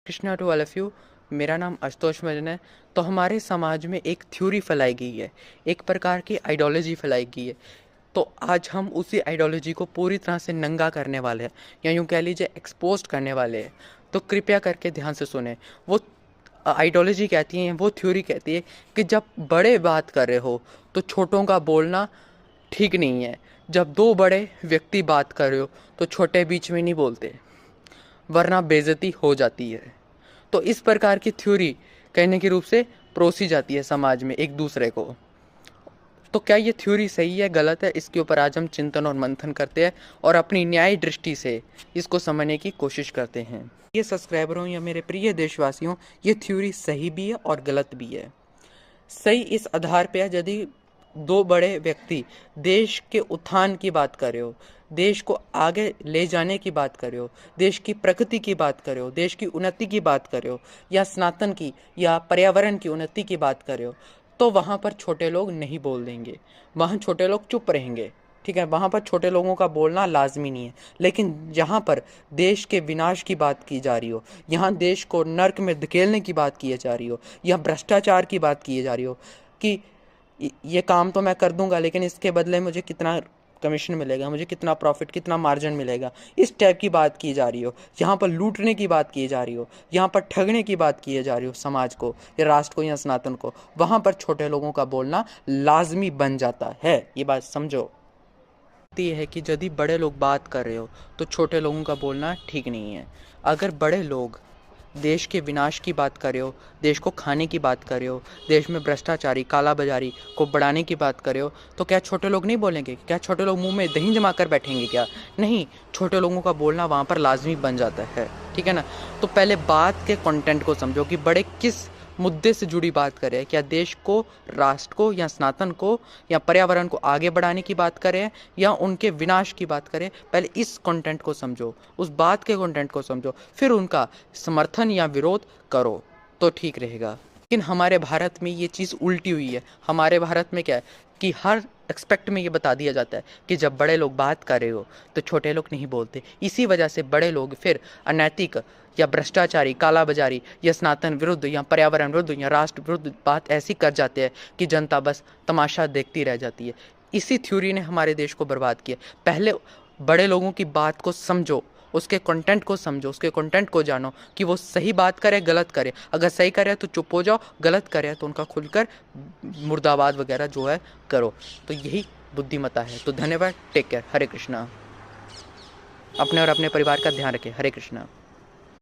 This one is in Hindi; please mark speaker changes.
Speaker 1: Krishna to all of you. मेरा नाम आशुतोष मजन है। तो हमारे समाज में एक थ्योरी फैलाई गई है, एक प्रकार की आइडियोलॉजी फैलाई गई है। तो आज हम उसी आइडियोलॉजी को पूरी तरह से नंगा करने वाले हैं, या यूँ कह लीजिए एक्सपोज करने वाले हैं। तो कृपया करके ध्यान से सुने। वो आइडियोलॉजी कहती है, वो थ्योरी कहती है कि जब बड़े बात कर रहे हो तो छोटों का बोलना ठीक नहीं है। जब दो बड़े व्यक्ति बात कर रहे हो तो छोटे बीच में नहीं बोलते, वरना बेइज्जती हो जाती है। तो इस प्रकार की थ्योरी कहने के रूप से परोसी जाती है समाज में एक दूसरे को। तो क्या ये थ्योरी सही है, गलत है, इसके ऊपर आज हम चिंतन और मंथन करते हैं और अपनी न्याय दृष्टि से इसको समझने की कोशिश करते हैं। ये सब्सक्राइबरों या मेरे प्रिय देशवासियों, ये थ्योरी सही भी है और गलत भी है। सही इस आधार पे है यदि दो बड़े व्यक्ति देश के उत्थान की बात कर रहे हो, देश को आगे ले जाने की बात कर रहे हो, देश की प्रगति की बात कर रहे हो, देश की उन्नति की बात कर रहे हो, या सनातन की या पर्यावरण की उन्नति की बात कर रहे हो, तो वहाँ पर छोटे लोग नहीं बोल देंगे, वहाँ छोटे लोग चुप रहेंगे। ठीक है, वहाँ पर छोटे लोगों का बोलना लाजमी नहीं है। लेकिन जहाँ पर देश के विनाश की बात की जा रही हो, यहाँ देश को नर्क में धकेलने की बात की जा रही हो, या भ्रष्टाचार की बात की जा रही हो कि ये काम तो मैं कर दूंगा लेकिन इसके बदले मुझे कितना कमीशन मिलेगा, मुझे कितना प्रॉफिट, कितना मार्जिन मिलेगा, इस टाइप की बात की जा रही हो, यहाँ पर लूटने की बात की जा रही हो, यहाँ पर ठगने की बात की जा रही हो समाज को या राष्ट्र को या सनातन को, वहाँ पर छोटे लोगों का बोलना लाजमी बन जाता है। ये बात समझो। ये है कि यदि बड़े लोग बात कर रहे हो तो छोटे लोगों का बोलना ठीक नहीं है। अगर बड़े लोग देश के विनाश की बात कर रहे हो, देश को खाने की बात कर रहे हो, देश में भ्रष्टाचारी काला बाजारी को बढ़ाने की बात कर रहे हो, तो क्या छोटे लोग नहीं बोलेंगे? क्या छोटे लोग मुंह में दही जमा कर बैठेंगे क्या? नहीं, छोटे लोगों का बोलना वहाँ पर लाजमी बन जाता है। ठीक है ना? तो पहले बात के कंटेंट को समझो कि बड़े किस मुद्दे से जुड़ी बात करें। क्या देश को, राष्ट्र को या सनातन को या पर्यावरण को आगे बढ़ाने की बात करें या उनके विनाश की बात करें? पहले इस कंटेंट को समझो, उस बात के कंटेंट को समझो, फिर उनका समर्थन या विरोध करो तो ठीक रहेगा। लेकिन हमारे भारत में ये चीज़ उल्टी हुई है। हमारे भारत में क्या है कि हर एक्सपेक्ट में ये बता दिया जाता है कि जब बड़े लोग बात कर रहे हो तो छोटे लोग नहीं बोलते। इसी वजह से बड़े लोग फिर अनैतिक या भ्रष्टाचारी, काला बाजारी या सनातन विरुद्ध या पर्यावरण विरुद्ध या राष्ट्र विरुद्ध बात ऐसी कर जाते हैं कि जनता बस तमाशा देखती रह जाती है। इसी थ्योरी ने हमारे देश को बर्बाद किया। पहले बड़े लोगों की बात को समझो, उसके कंटेंट को समझो, उसके कंटेंट को जानो कि वो सही बात करे, गलत करे। अगर सही करे तो चुप हो जाओ, गलत करे तो उनका खुलकर मुर्दाबाद वगैरह जो है करो। तो यही बुद्धिमत्ता है। तो धन्यवाद, टेक केयर, हरे कृष्णा। अपने और अपने परिवार का ध्यान रखें। हरे कृष्णा।